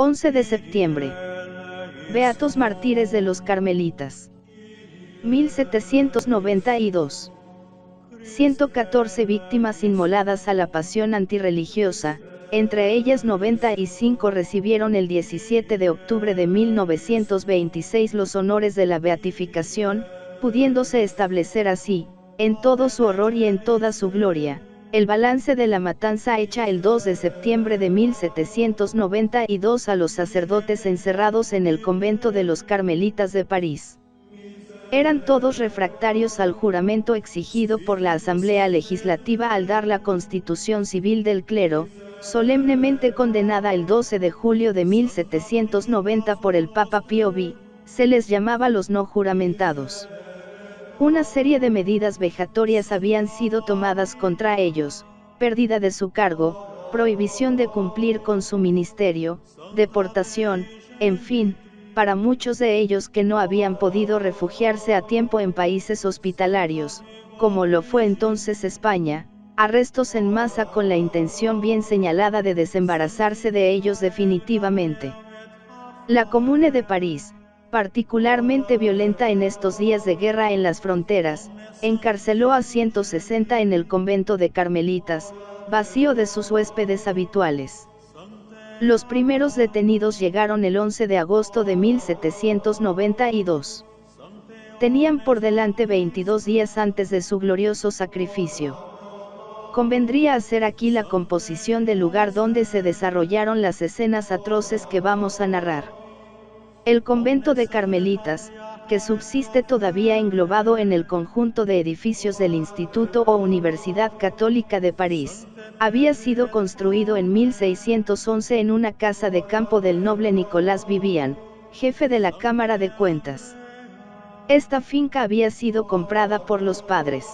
11 de septiembre. Beatos mártires de los Carmelitas. 1792. 114 víctimas inmoladas a la pasión antirreligiosa, entre ellas 95 recibieron el 17 de octubre de 1926 los honores de la beatificación, pudiéndose establecer así, en todo su horror y en toda su gloria, el balance de la matanza hecha el 2 de septiembre de 1792 a los sacerdotes encerrados en el convento de los Carmelitas de París. Eran todos refractarios al juramento exigido por la Asamblea Legislativa al dar la Constitución Civil del Clero, solemnemente condenada el 12 de julio de 1790 por el Papa Pío X, se les llamaba los no juramentados. Una serie de medidas vejatorias habían sido tomadas contra ellos: pérdida de su cargo, prohibición de cumplir con su ministerio, deportación, en fin, para muchos de ellos que no habían podido refugiarse a tiempo en países hospitalarios, como lo fue entonces España, arrestos en masa con la intención bien señalada de desembarazarse de ellos definitivamente. La Comune de París, particularmente violenta en estos días de guerra en las fronteras, encarceló a 160 en el convento de Carmelitas, vacío de sus huéspedes habituales. Los primeros detenidos llegaron el 11 de agosto de 1792. Tenían por delante 22 días antes de su glorioso sacrificio. Convendría hacer aquí la composición del lugar donde se desarrollaron las escenas atroces que vamos a narrar. El convento de Carmelitas, que subsiste todavía englobado en el conjunto de edificios del Instituto o Universidad Católica de París, había sido construido en 1611 en una casa de campo del noble Nicolás Vivian, jefe de la Cámara de Cuentas. Esta finca había sido comprada por los padres.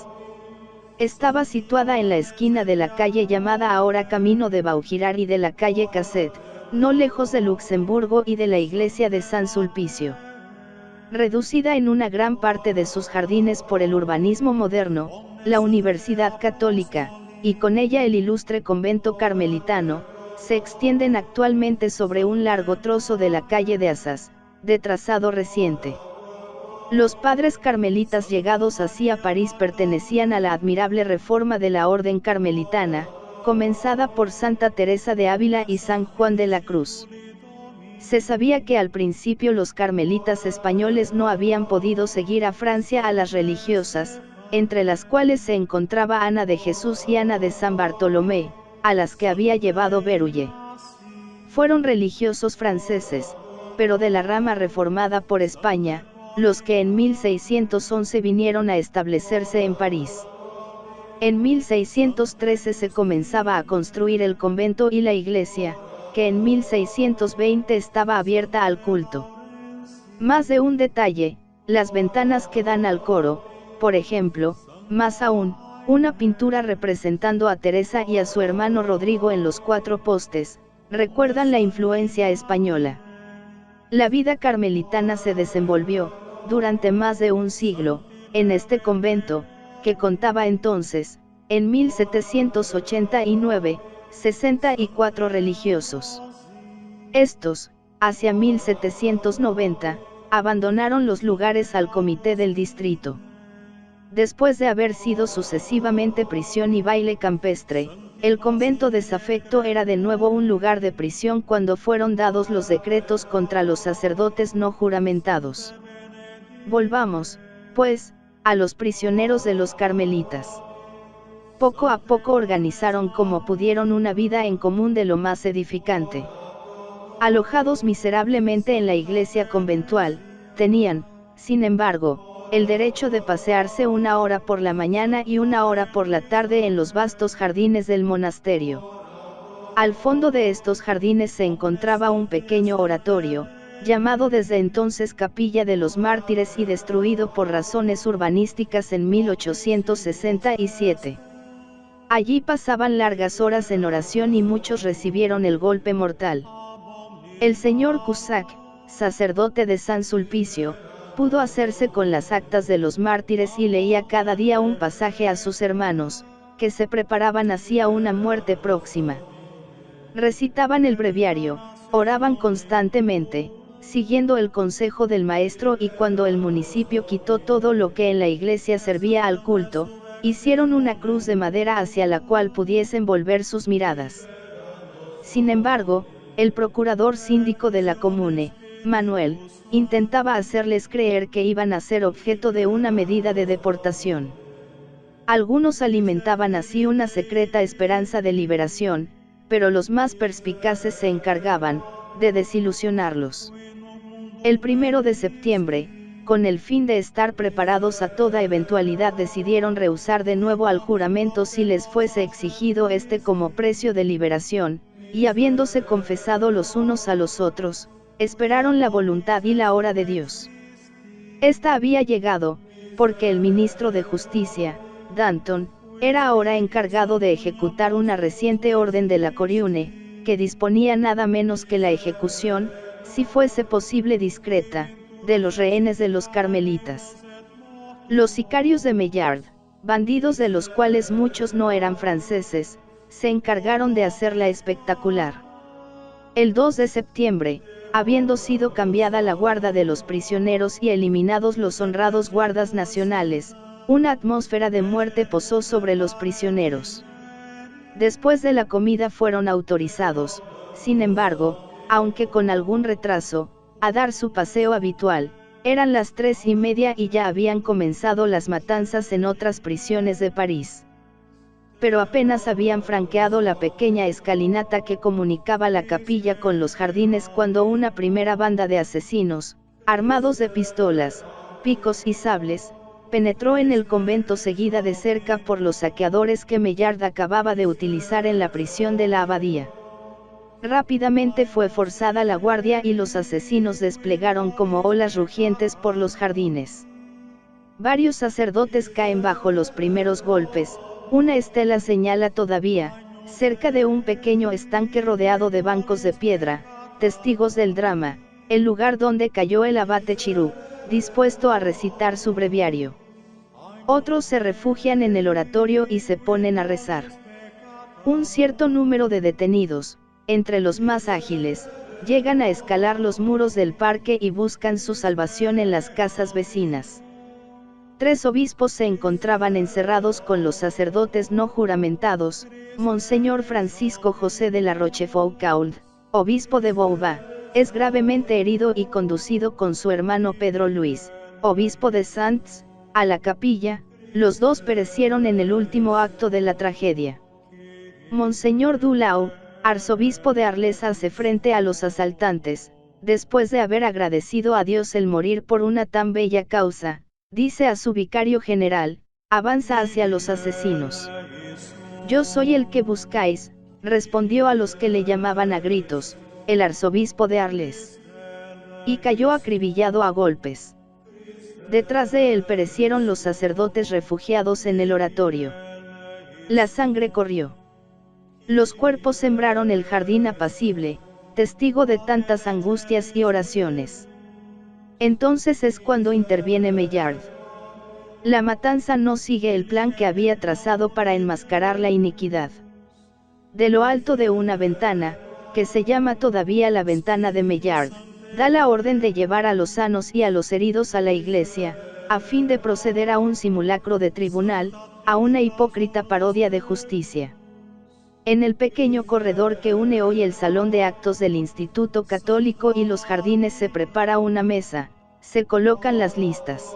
Estaba situada en la esquina de la calle llamada ahora Camino de Vaugirard y de la calle Casset, no lejos de Luxemburgo y de la iglesia de San Sulpicio. Reducida en una gran parte de sus jardines por el urbanismo moderno, la Universidad Católica, y con ella el ilustre convento carmelitano, se extienden actualmente sobre un largo trozo de la calle de Assas, de trazado reciente. Los padres carmelitas llegados así a París pertenecían a la admirable reforma de la orden carmelitana, comenzada por Santa Teresa de Ávila y San Juan de la Cruz. Se sabía que al principio los carmelitas españoles no habían podido seguir a Francia a las religiosas, entre las cuales se encontraba Ana de Jesús y Ana de San Bartolomé, a las que había llevado Berulle. Fueron religiosos franceses, pero de la rama reformada por España, los que en 1611 vinieron a establecerse en París. En 1613 se comenzaba a construir el convento y la iglesia, que en 1620 estaba abierta al culto. Más de un detalle: las ventanas que dan al coro, por ejemplo, más aún, una pintura representando a Teresa y a su hermano Rodrigo en los 4 postes, recuerdan la influencia española. La vida carmelitana se desenvolvió, durante más de un siglo, en este convento, que contaba entonces, en 1789, 64 religiosos. Estos, hacia 1790, abandonaron los lugares al comité del distrito. Después de haber sido sucesivamente prisión y baile campestre, el convento desafecto era de nuevo un lugar de prisión cuando fueron dados los decretos contra los sacerdotes no juramentados. Volvamos, pues, a los prisioneros de los carmelitas. Poco a poco organizaron como pudieron una vida en común de lo más edificante. Alojados miserablemente en la iglesia conventual, tenían, sin embargo, el derecho de pasearse 1 hora por la mañana y 1 hora por la tarde en los vastos jardines del monasterio. Al fondo de estos jardines se encontraba un pequeño oratorio, llamado desde entonces Capilla de los Mártires y destruido por razones urbanísticas en 1867. Allí pasaban largas horas en oración y muchos recibieron el golpe mortal. El señor Cusack, sacerdote de San Sulpicio, pudo hacerse con las actas de los mártires y leía cada día un pasaje a sus hermanos, que se preparaban así a una muerte próxima. Recitaban el breviario, Oraban constantemente, siguiendo el consejo del maestro, y cuando el municipio quitó todo lo que en la iglesia servía al culto, hicieron una cruz de madera hacia la cual pudiesen volver sus miradas. Sin embargo, el procurador síndico de la comune, Manuel, intentaba hacerles creer que iban a ser objeto de una medida de deportación. Algunos alimentaban así una secreta esperanza de liberación, pero los más perspicaces se encargaban de desilusionarlos. El 1 de septiembre, con el fin de estar preparados a toda eventualidad, decidieron rehusar de nuevo al juramento si les fuese exigido este como precio de liberación, y habiéndose confesado los unos a los otros, esperaron la voluntad y la hora de Dios. Esta había llegado, porque el ministro de Justicia, Danton, era ahora encargado de ejecutar una reciente orden de la Coriune, que disponía nada menos que la ejecución, si fuese posible discreta, de los rehenes de los carmelitas. Los sicarios de Maillard, bandidos de los cuales muchos no eran franceses, se encargaron de hacerla espectacular. El 2 de septiembre, habiendo sido cambiada la guarda de los prisioneros y eliminados los honrados guardas nacionales, una atmósfera de muerte posó sobre los prisioneros. Después de la comida fueron autorizados, sin embargo, aunque con algún retraso, a dar su paseo habitual. Eran las 3:30 y ya habían comenzado las matanzas en otras prisiones de París. Pero apenas habían franqueado la pequeña escalinata que comunicaba la capilla con los jardines cuando una primera banda de asesinos, armados de pistolas, picos y sables, penetró en el convento seguida de cerca por los saqueadores que Maillard acababa de utilizar en la prisión de la abadía. Rápidamente fue forzada la guardia y los asesinos desplegaron como olas rugientes por los jardines. Varios sacerdotes caen bajo los primeros golpes. Una estela señala todavía, cerca de un pequeño estanque rodeado de bancos de piedra, testigos del drama, el lugar donde cayó el abate Chirú, dispuesto a recitar su breviario. Otros se refugian en el oratorio y se ponen a rezar. Un cierto número de detenidos, entre los más ágiles, llegan a escalar los muros del parque y buscan su salvación en las casas vecinas. 3 obispos se encontraban encerrados con los sacerdotes no juramentados: Monseñor Francisco José de la Rochefoucauld, obispo de Bouba, es gravemente herido y conducido con su hermano Pedro Luis, obispo de Sants, a la capilla. Los dos perecieron en el último acto de la tragedia. Monseñor Dulau, arzobispo de Arles, hace frente a los asaltantes, después de haber agradecido a Dios el morir por una tan bella causa. Dice a su vicario general: avanza hacia los asesinos. Yo soy el que buscáis, respondió a los que le llamaban a gritos, el arzobispo de Arles. Y cayó acribillado a golpes. Detrás de él perecieron los sacerdotes refugiados en el oratorio. La sangre corrió. Los cuerpos sembraron el jardín apacible, testigo de tantas angustias y oraciones. Entonces es cuando interviene Maillard. La matanza no sigue el plan que había trazado para enmascarar la iniquidad. De lo alto de una ventana, que se llama todavía la ventana de Maillard, da la orden de llevar a los sanos y a los heridos a la iglesia, a fin de proceder a un simulacro de tribunal, a una hipócrita parodia de justicia. En el pequeño corredor que une hoy el salón de actos del Instituto Católico y los jardines se prepara una mesa, se colocan las listas.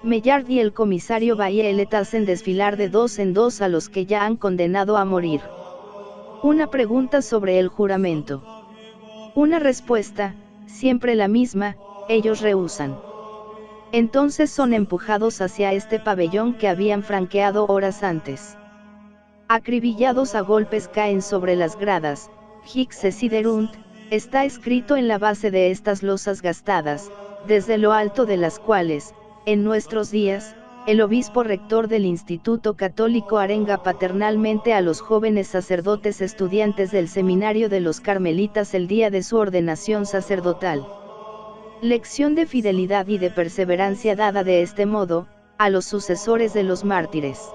Maillard y el comisario Bayelet hacen desfilar de 2 en 2 a los que ya han condenado a morir. Una pregunta sobre el juramento. Una respuesta, siempre la misma: ellos rehúsan. Entonces son empujados hacia este pabellón que habían franqueado horas antes. Acribillados a golpes caen sobre las gradas. Hic se siderunt, está escrito en la base de estas losas gastadas, desde lo alto de las cuales, en nuestros días, el obispo rector del Instituto Católico arenga paternalmente a los jóvenes sacerdotes estudiantes del seminario de los Carmelitas el día de su ordenación sacerdotal. Lección de fidelidad y de perseverancia dada de este modo, a los sucesores de los mártires.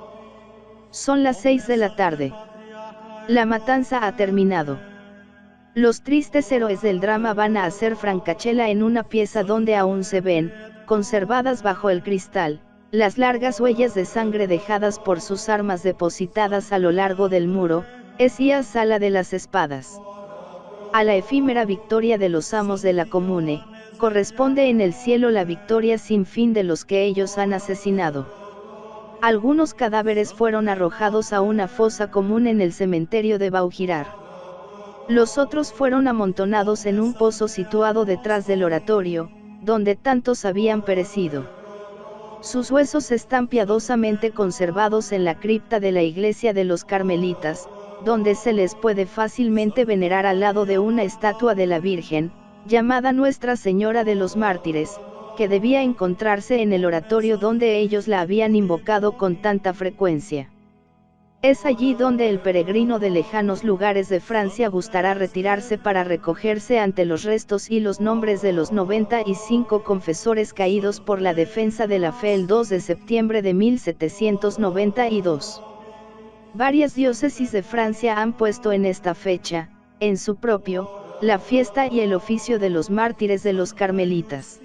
Son las 6 de la tarde. La matanza ha terminado. Los tristes héroes del drama van a hacer Francachela en una pieza donde aún se ven, conservadas bajo el cristal, las largas huellas de sangre dejadas por sus armas depositadas a lo largo del muro, Esía Sala de las Espadas. A la efímera victoria de los amos de la comune, corresponde en el cielo la victoria sin fin de los que ellos han asesinado. Algunos cadáveres fueron arrojados a una fosa común en el cementerio de Baugirar. Los otros fueron amontonados en un pozo situado detrás del oratorio, donde tantos habían perecido. Sus huesos están piadosamente conservados en la cripta de la iglesia de los Carmelitas, donde se les puede fácilmente venerar al lado de una estatua de la Virgen, llamada Nuestra Señora de los Mártires, que debía encontrarse en el oratorio donde ellos la habían invocado con tanta frecuencia. Es allí donde el peregrino de lejanos lugares de Francia gustará retirarse para recogerse ante los restos y los nombres de los 95 confesores caídos por la defensa de la fe el 2 de septiembre de 1792. Varias diócesis de Francia han puesto en esta fecha, en su propio, la fiesta y el oficio de los mártires de los carmelitas.